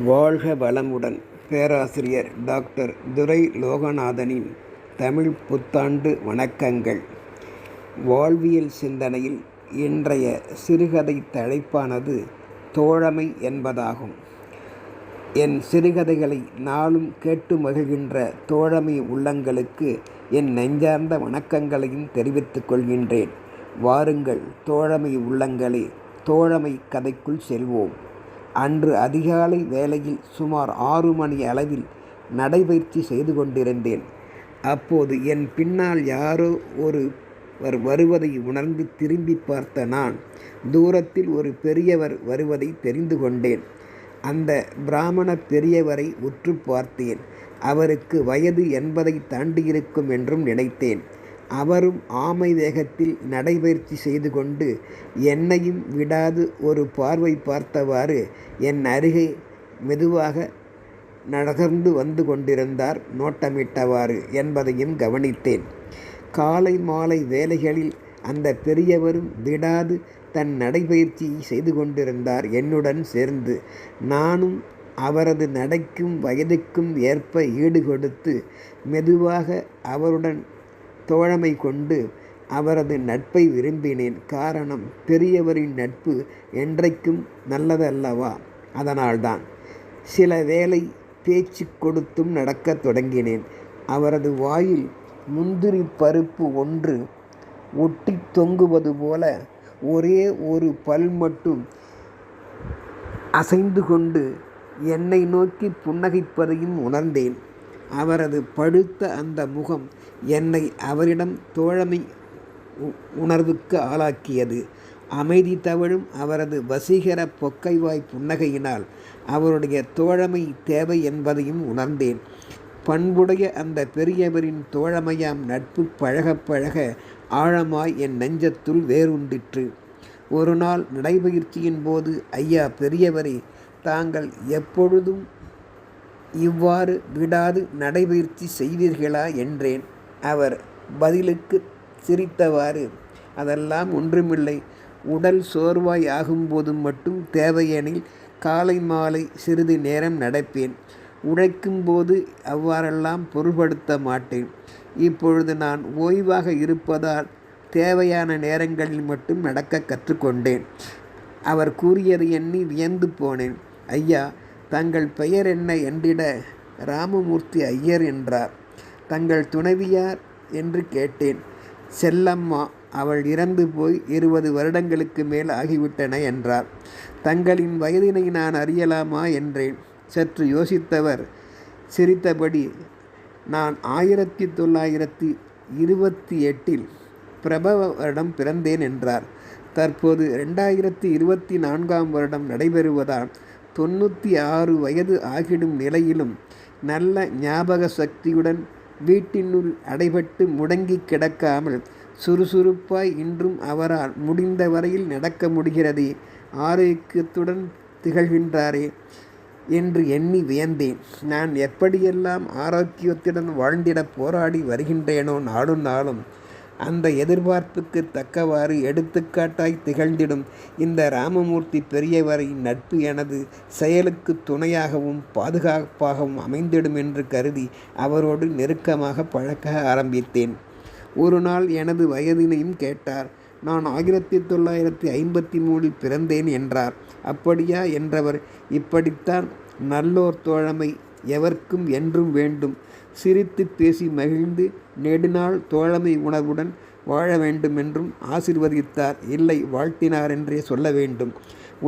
வாழ்க வளமுடன்! பேராசிரியர் டாக்டர் துரை லோகநாதனின் தமிழ் புத்தாண்டு வணக்கங்கள். வாழ்வியல் சிந்தனையில் இன்றைய சிறுகதை தலைப்பானது தோழமை என்பதாகும். என் சிறுகதைகளை நாளும் கேட்டு மகிழ்கின்ற தோழமை உள்ளங்களுக்கு என் நெஞ்சார்ந்த வணக்கங்களையும் தெரிவித்துக் கொள்கின்றேன். வாருங்கள் தோழமை உள்ளங்களே, தோழமை கதைக்குள் செல்வோம். அன்று அதிகாலை வேளையில் சுமார் 6 மணி அளவில் நடைபயிற்சி செய்து கொண்டிருந்தேன். அப்போது என் பின்னால் யாரோ ஒருவர் வருவதை உணர்ந்து திரும்பி பார்த்த நான் தூரத்தில் ஒரு பெரியவர் வருவதை தெரிந்து கொண்டேன். அந்த பிராமண பெரியவரை உற்று பார்த்தேன். அவருக்கு வயது 80 தாண்டியிருக்கும் என்றும் நினைத்தேன். அவரும் ஆமை வேகத்தில் நடைபயிற்சி செய்து கொண்டு என்னையும் விடாது ஒரு பார்வை பார்த்தவாறு என் அருகே மெதுவாக நகர்ந்து வந்து கொண்டிருந்தார், நோட்டமிட்டவாறு என்பதையும் கவனித்தேன். காலை மாலை வேளைகளில் அந்த பெரியவரும் விடாது தன் நடைபயிற்சியை செய்து கொண்டிருந்தார் என்னுடன் சேர்ந்து. நானும் அவரது நடைக்கும் வயதுக்கும் ஏற்ப ஈடு கொடுத்து மெதுவாக அவருடன் தோழமை கொண்டு அவரது நட்பை விரும்பினேன். காரணம், பெரியவரின் நட்பு என்றைக்கும் நல்லதல்லவா? அதனால்தான். சில வேளை பேச்சு கொடுத்தும் நடக்கத் தொடங்கினேன். அவரது வாயில் முந்திரி பருப்பு ஒன்று ஒட்டி தொங்குவது போல ஒரே ஒரு பல் மட்டும் அசைந்து கொண்டு என்னை நோக்கி புன்னகைப்பதையும் உணர்ந்தேன். அவரது படுத்த அந்த முகம் என்னை அவரிடம் தோழமை உணர்வுக்கு ஆளாக்கியது. அமைதி தவழும் அவரது வசீகர பொக்கைவாய் புன்னகையினால் அவருடைய தோழமை தேவை என்பதையும் உணர்ந்தேன். பண்புடைய அந்த பெரியவரின் தோழமையாம் நட்பு பழக பழக ஆழமாய் என் நெஞ்சத்துள் வேரூன்றிற்று. ஒரு நாள் நடைபயிற்சியின் போது, ஐயா பெரியவரே, தாங்கள் எப்பொழுதும் இவ்வாறு விடாது நடைபயிற்சி செய்வீர்களா என்றேன். அவர் பதிலுக்கு சிரித்தவாறு, அதெல்லாம் ஒன்றுமில்லை. உடல் சோர்வாய் ஆகும்போது மட்டும் தேவையெனில் காலை மாலை சிறிது நேரம் நடப்பேன். உழைக்கும்போது அவ்வாறெல்லாம் பொருள்படுத்த மாட்டேன். இப்பொழுது நான் ஓய்வாக இருப்பதால் தேவையான நேரங்களில் மட்டும் நடக்க கற்றுக்கொண்டேன். அவர் கூறியதை எண்ணி வியந்து போனேன். ஐயா, தங்கள் பெயர் என்ன என்றிட, ராமமூர்த்தி ஐயர் என்றார். தங்கள் துணைவியார் என்று கேட்டேன். செல்லம்மா, அவள் இறந்து போய் 20 வருடங்களுக்கு மேல் ஆகிவிட்டன என்றார். தங்களின் வயதினை நான் அறியலாமா என்றேன். சற்று யோசித்தவர் சிரித்தபடி, நான் 1928 பிரபவ வருடம் பிறந்தேன் என்றார். தற்போது 2024 வருடம் நடைபெறுவதால் 96 வயது ஆகிடும் நிலையிலும் நல்ல ஞாபக சக்தியுடன் வீட்டினுள் அடைபட்டு முடங்கி கிடக்காமல் சுறுசுறுப்பாய் இன்றும் அவரால் முடிந்த வரையில் நடக்க முடிகிறதே, ஆரோக்கியத்துடன் திகழ்கின்றாரே என்று எண்ணி வியந்தேன். நான் எப்படியெல்லாம் ஆரோக்கியத்துடன் வாழ்ந்திட போராடி வருகின்றேனோ நாளும் நாளும், அந்த எதிர்பார்ப்புக்கு தக்கவாறு எடுத்துக்காட்டாய் திகழ்ந்திடும் இந்த ராமமூர்த்தி பெரியவரை நட்பு எனது செயலுக்கு துணையாகவும் பாதுகாப்பாகவும் அமைந்திடும் என்று கருதி அவரோடு நெருக்கமாக பழக்க ஆரம்பித்தேன். ஒரு நாள் எனது வயதினையும் கேட்டார். நான் 1953 பிறந்தேன் என்றார். அப்படியா என்றவர், இப்படித்தான் நல்லோர் தோழமை எவர்க்கும் என்றும் வேண்டும். சிரித்து பேசி மகிழ்ந்து நெடுநாள் தோழமை உணர்வுடன் வாழ வேண்டுமென்றும் ஆசீர்வதித்தார். இல்லை, வாழ்த்தினார் என்றே சொல்ல வேண்டும்.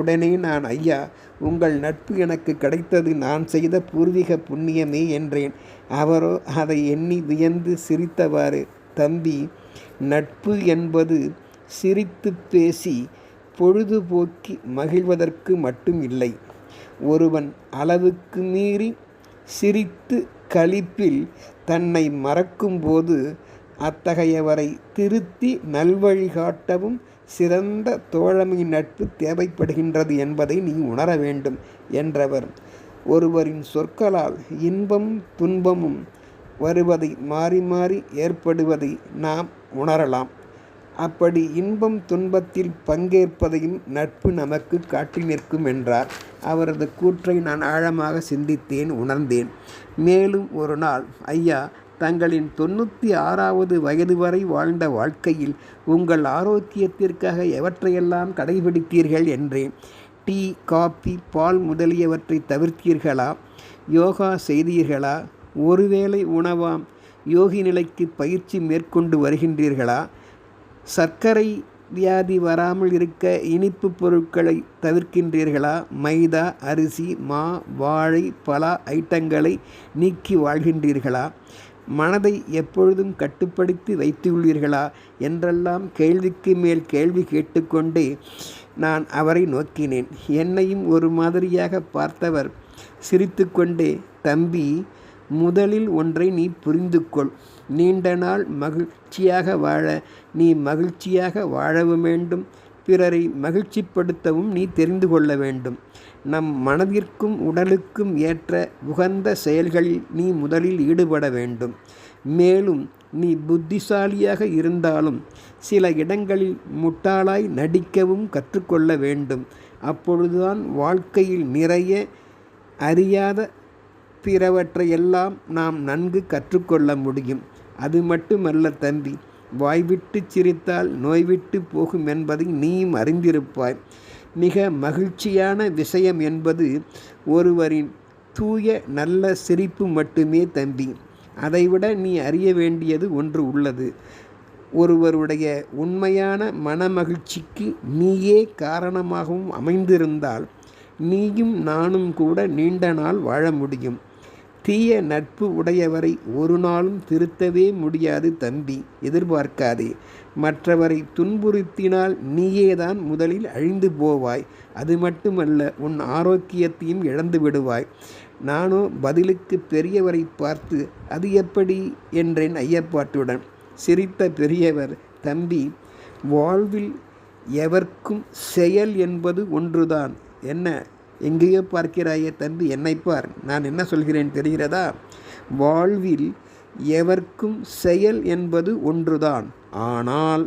உடனே நான், ஐயா, உங்கள் நட்பு எனக்கு கிடைத்தது நான் செய்த பூர்வீக புண்ணியமே என்றேன். அவரோ அதை எண்ணி வியந்து சிரித்தவாறு, தம்பி, நட்பு என்பது சிரித்து பேசி பொழுதுபோக்கி மகிழ்வதற்கு மட்டும் இல்லை. ஒருவன் அளவுக்கு மீறி சிரித்து களிப்பில் தன்னை மறக்கும்போது அத்தகையவரை திருத்தி நல்வழி காட்டவும் சிறந்த தோழமை நட்பு தேவைப்படுகின்றது என்பதை நீ உணர வேண்டும் என்றவர். ஒருவரின் சொற்களால் இன்பமும் துன்பமும் வருவதை மாறி மாறி ஏற்படுவதை நாம் உணரலாம். அப்படி இன்பம் துன்பத்தில் பங்கேற்பதையும் நட்பு நமக்கு காட்டி நிற்கும் என்றார். அவரது கூற்றை நான் ஆழமாக சிந்தித்தேன், உணர்ந்தேன். மேலும் ஒரு நாள், ஐயா, தங்களின் 96வது வயது வரை வாழ்ந்த வாழ்க்கையில் உங்கள் ஆரோக்கியத்திற்காக எவற்றையெல்லாம் கடைபிடித்தீர்கள் என்றேன். டீ, காபி, பால் முதலியவற்றை தவிர்த்தீர்களா? யோகா செய்தீர்களா? ஒருவேளை உணவாம் யோகி நிலைக்கு பயிற்சி மேற்கொண்டு வருகின்றீர்களா? சர்க்கரை வியாதி வராமல் இருக்க இனிப்பு பொருட்களை தவிர்க்கின்றீர்களா? மைதா, அரிசி, மா, வாழை, பலா ஐட்டங்களை நீக்கி வாழ்கின்றீர்களா? மனதை எப்பொழுதும் கட்டுப்படுத்தி வைத்துள்ளீர்களா என்றெல்லாம் கேள்விக்கு மேல் கேள்வி கேட்டுக்கொண்டே நான் அவரை நோக்கினேன். என்னையும் ஒரு மாதிரியாக பார்த்தவர் சிரித்து கொண்டே, தம்பி, முதலில் ஒன்றை நீ புரிந்து கொள். நீண்ட நாள் மகிழ்ச்சியாக வாழ நீ மகிழ்ச்சியாக வாழவும் வேண்டும், பிறரை மகிழ்ச்சிப்படுத்தவும் நீ தெரிந்து கொள்ள வேண்டும். நம் மனதிற்கும் உடலுக்கும் ஏற்ற உகந்த செயல்களில் நீ முதலில் ஈடுபட வேண்டும். மேலும் நீ புத்திசாலியாக இருந்தாலும் சில இடங்களில் முட்டாளாய் நடிக்கவும் கற்றுக்கொள்ள வேண்டும். அப்பொழுதுதான் வாழ்க்கையில் நிறைய அறியாத பிறவற்றையெல்லாம் நாம் நன்கு கற்றுக்கொள்ள முடியும். அது மட்டுமல்ல தம்பி, வாய்விட்டு சிரித்தால் நோய்விட்டு போகும் என்பதை நீயும் அறிந்திருப்பாய். மிக மகிழ்ச்சியான விஷயம் என்பது ஒருவரின் தூய நல்ல சிரிப்பு மட்டுமே தம்பி. அதைவிட நீ அறிய வேண்டியது ஒன்று உள்ளது. ஒருவருடைய உண்மையான மனமகிழ்ச்சிக்கு நீயே காரணமாகவும் அமைந்திருந்தால் நீயும் நானும் கூட நீண்ட நாள் வாழ முடியும். தீய நட்பு உடையவரை ஒரு நாளும் திருத்தவே முடியாது தம்பி, எதிர்பார்க்காதே. மற்றவரை துன்புறுத்தினால் நீயேதான் முதலில் அழிந்து போவாய். அது மட்டுமல்ல, உன் ஆரோக்கியத்தையும் இழந்து விடுவாய். நானோ பதிலுக்கு பெரியவரை பார்த்து, அது எப்படி என்றேன் ஐயப்பாட்டுடன். சிரித்த பெரியவர், தம்பி, வாழ்வில் எவர்க்கும் செயல் என்பது ஒன்றுதான். என்ன, எங்கேயோ பார்க்கிறாயே தம்பி, என்னை பார், நான் என்ன சொல்கிறேன் தெரிகிறதா? வாழ்வில் எவர்க்கும் செயல் என்பது ஒன்றுதான். ஆனால்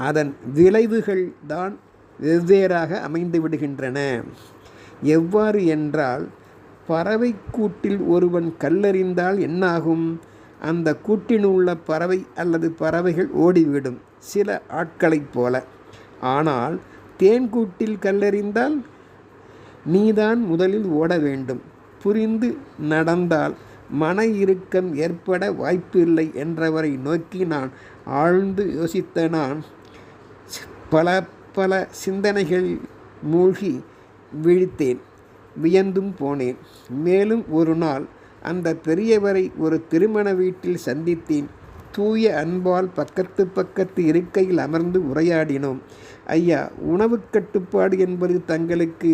அதன் விளைவுகள் தான் வெவ்வேறாக அமைந்து விடுகின்றன. எவ்வாறு என்றால், பறவை கூட்டில் ஒருவன் கல்லெறிந்தால் என்னாகும்? அந்த கூட்டில் உள்ள பறவை அல்லது பறவைகள் ஓடிவிடும், சில ஆட்களைப் போல. ஆனால் தேன்கூட்டில் கல்லெறிந்தால் நீதான் முதலில் ஓட வேண்டும். புரிந்து நடந்தால் மன இறுக்கம் ஏற்பட வாய்ப்பு இல்லை என்றவரை நோக்கி நான் ஆழ்ந்து யோசித்த நான் பல பல சிந்தனைகள் மூழ்கி விழித்தேன், வியந்தும் போனேன். மேலும் ஒரு நாள் அந்த பெரியவரை ஒரு திருமண வீட்டில் சந்தித்தேன். தூய அன்பால் பக்கத்து இருக்கையில் அமர்ந்து உரையாடினோம். ஐயா, உணவு கட்டுப்பாடு என்பது தங்களுக்கு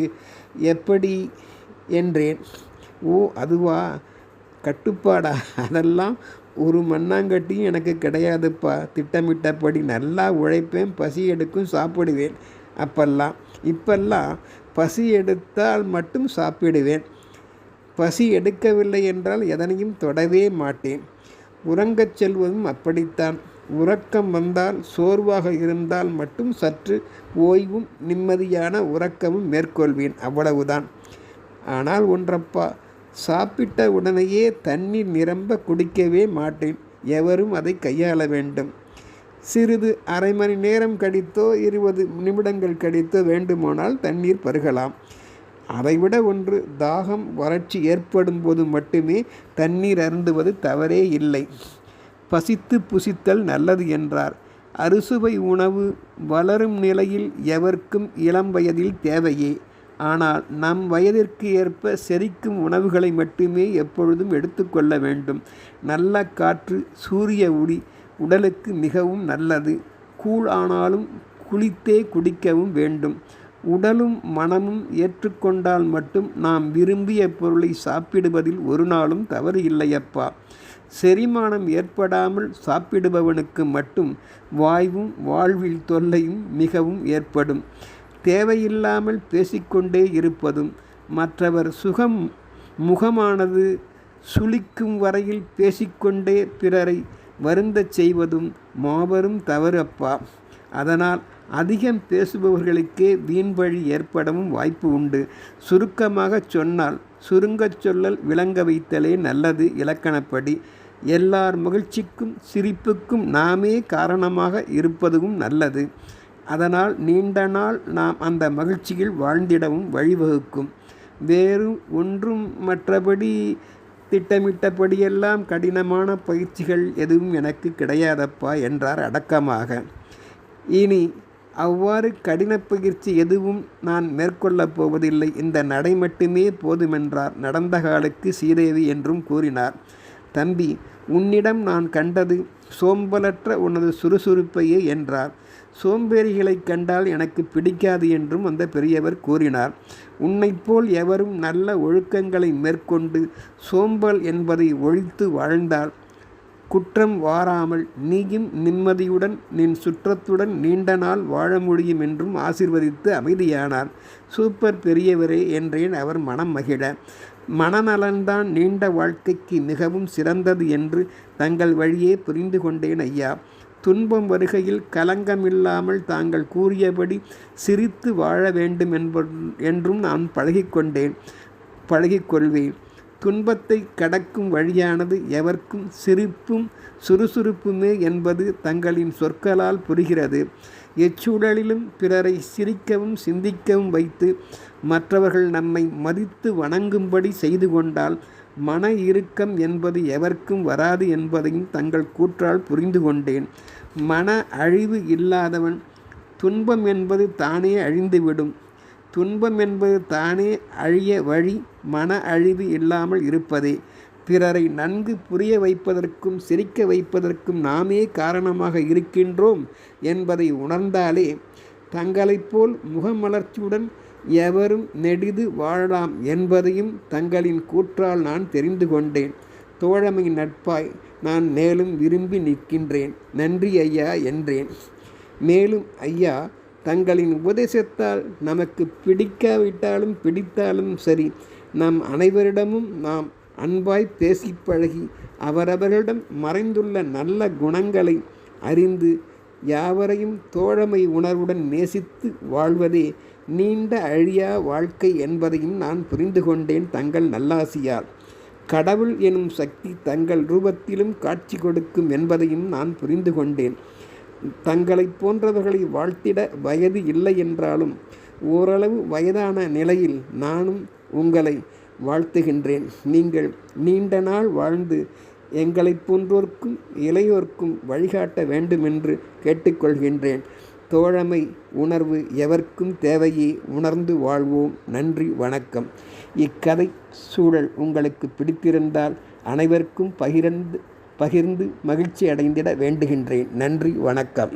எப்படி என்றேன். ஓ, அதுவா, கட்டுப்பாடா? அதெல்லாம் ஒரு மண்ணாங்கட்டியும் எனக்கு கிடையாதுப்பா. திட்டமிட்டபடி நல்லா உழைப்பேன், பசி எடுக்கும், சாப்பிடுவேன். இப்பெல்லாம் பசி எடுத்தால் மட்டும் சாப்பிடுவேன். பசி எடுக்கவில்லை என்றால் எதனையும் தொடவே மாட்டேன். உறங்கச் செல்வதும் அப்படித்தான். உறக்கம் வந்தால், சோர்வாக இருந்தால் மட்டும் சற்று ஓய்வும் நிம்மதியான உறக்கமும் மேற்கொள்வேன், அவ்வளவுதான். ஆனால் ஒன்றப்பா, சாப்பிட்ட உடனேயே தண்ணீர் நிரம்ப குடிக்கவே மாட்டேன். எவரும் அதை கையாள வேண்டும். சிறிது அரை மணி நேரம் கழித்தோ 20 நிமிடங்கள் கழித்தோ வேண்டுமானால் தண்ணீர் பருகலாம். அதைவிட ஒன்று, தாகம் வறட்சி ஏற்படும் போது மட்டுமே தண்ணீர் அருந்துவது தவறே இல்லை. பசித்து புசித்தல் நல்லது என்றார். அறுசுவை உணவு வளரும் நிலையில் எவர்க்கும் இளம் வயதில் தேவையே. ஆனால் நம் வயதிற்கு ஏற்ப செரிக்கும் உணவுகளை மட்டுமே எப்பொழுதும் எடுத்துக்கொள்ள வேண்டும். நல்ல காற்று, சூரிய ஒளி உடலுக்கு மிகவும் நல்லது. கூழ் ஆனாலும் குளித்தே குடிக்கவும் வேண்டும். உடலும் மனமும் ஏற்றுக்கொண்டால் மட்டும் நாம் விரும்பிய பொருளை சாப்பிடுவதில் ஒரு நாளும் தவறு இல்லையப்பா. செரிமானம் ஏற்படாமல் சாப்பிடுபவனுக்கு மட்டும் வாய்வும் வாழ்வில் தொல்லையும் மிகவும் ஏற்படும். தேவையில்லாமல் பேசிக்கொண்டே இருப்பதும் மற்றவர் முகமானது சுளிக்கும் வரையில் பேசிக்கொண்டே பிறரை வருந்தச் செய்வதும் மாபெரும் தவறு அப்பா. அதனால் அதிகம் பேசுபவர்களுக்கே வீண்வழி ஏற்படவும் வாய்ப்பு உண்டு. சுருக்கமாகச் சொன்னால் சுருங்கச் சொல்லல் விளங்க வைத்தலே நல்லது. இலக்கணப்படி எல்லார் மகிழ்ச்சிக்கும் சிரிப்புக்கும் நாமே காரணமாக இருப்பதும் நல்லது. அதனால் நீண்ட நாள் நாம் அந்த மகிழ்ச்சியில் வாழ்ந்திடவும் வழிவகுக்கும். வேறு ஒன்றும் மற்றபடி திட்டமிட்டபடியெல்லாம் கடினமான பயிற்சிகள் எதுவும் எனக்கு கிடையாதப்பா என்றார் அடக்கமாக. இனி அவ்வாறு கடின பயிற்சி எதுவும் நான் மேற்கொள்ளப் போவதில்லை. இந்த நடை மட்டுமே போதுமென்றார். நடந்த காலுக்கு சீதேவி என்றும் கூறினார். தம்பி, உன்னிடம் நான் கண்டது சோம்பலற்ற உனது சுறுசுறுப்பையே என்றார். சோம்பேறிகளைக் கண்டால் எனக்கு பிடிக்காது என்றும் அந்த பெரியவர் கூறினார். உன்னைப்போல் எவரும் நல்ல ஒழுக்கங்களை மேற்கொண்டு சோம்பல் என்பதை ஒழித்து வாழ்ந்தால் குற்றம் வாராமல் நீயும் நிம்மதியுடன் நின் சுற்றத்துடன் நீண்ட நாள் வாழ முடியும் என்றும் ஆசீர்வதித்து அமைதியானார். சூப்பர் பெரியவரே என்றேன் அவர் மனம் மகிழ. மனநலன்தான் நீண்ட வாழ்க்கைக்கு மிகவும் சிறந்தது என்று தங்கள் வழியே புரிந்து கொண்டேன் ஐயா. துன்பம் வருகையில் கலங்கமில்லாமல் தாங்கள் கூறியபடி சிரித்து வாழ வேண்டும் என்றும் நான் பழகிக்கொள்வேன். துன்பத்தை கடக்கும் வழியானது எவர்க்கும் சிரிப்பும் சுறுசுறுப்புமே என்பது தங்களின் சொற்களால் புரிகிறது. எச்சூழலிலும் பிறரை சிரிக்கவும் சிந்திக்கவும் வைத்து மற்றவர்கள் நம்மை மதித்து வணங்கும்படி செய்து கொண்டால் மன இறுக்கம் என்பது எவர்க்கும் வராது என்பதையும் தங்கள் கூற்றால் புரிந்து கொண்டேன். மன அழிவு இல்லாதவன் துன்பம் என்பது தானே அழிந்துவிடும். துன்பம் என்பது தானே அழிய வழி மன அழிவு இல்லாமல் இருப்பதே. பிறரை நன்கு புரிய வைப்பதற்கும் சிரிக்க வைப்பதற்கும் நாமே காரணமாக இருக்கின்றோம் என்பதை உணர்ந்தாலே தங்களைப் போல் முகமலர்ச்சியுடன் எவரும் நெடிது வாழலாம் என்பதையும் தங்களின் கூற்றால் நான் தெரிந்து கொண்டேன். தோழமை நட்பாய் நான் மேலும் விரும்பி நிற்கின்றேன். நன்றி ஐயா என்றேன். மேலும் ஐயா, தங்களின் உபதேசத்தால் நமக்கு பிடிக்காவிட்டாலும் பிடித்தாலும் சரி, நம் அனைவரிடமும் நாம் அன்பாய் பேசி பழகி அவரவர்களிடம் மறைந்துள்ள நல்ல குணங்களை அறிந்து யாவரையும் தோழமை உணர்வுடன் நேசித்து வாழ்வதே நீண்ட அழியா வாழ்க்கை என்பதையும் நான் புரிந்து கொண்டேன் தங்கள் நல்லாசியால். கடவுள் எனும் சக்தி தங்கள் ரூபத்திலும் காட்சி கொடுக்கும் என்பதையும் நான் புரிந்து கொண்டேன். தங்களை போன்றவர்களை வாழ்த்திட வயது இல்லை என்றாலும் ஓரளவு வயதான நிலையில் நானும் உங்களை வாழ்த்துகின்றேன். நீங்கள் நீண்ட நாள் வாழ்ந்து எங்களைப் போன்றோர்க்கும் இளையோர்க்கும் வழிகாட்ட வேண்டுமென்று கேட்டுக்கொள்கின்றேன். தோழமை உணர்வு எவர்க்கும் தேவையே. உணர்ந்து வாழ்வோம். நன்றி, வணக்கம். இக்கதை சூழல் உங்களுக்கு பிடித்திருந்தால் அனைவருக்கும் பகிர்ந்து மகிழ்ச்சி அடைந்திட வேண்டுகின்றேன். நன்றி, வணக்கம்.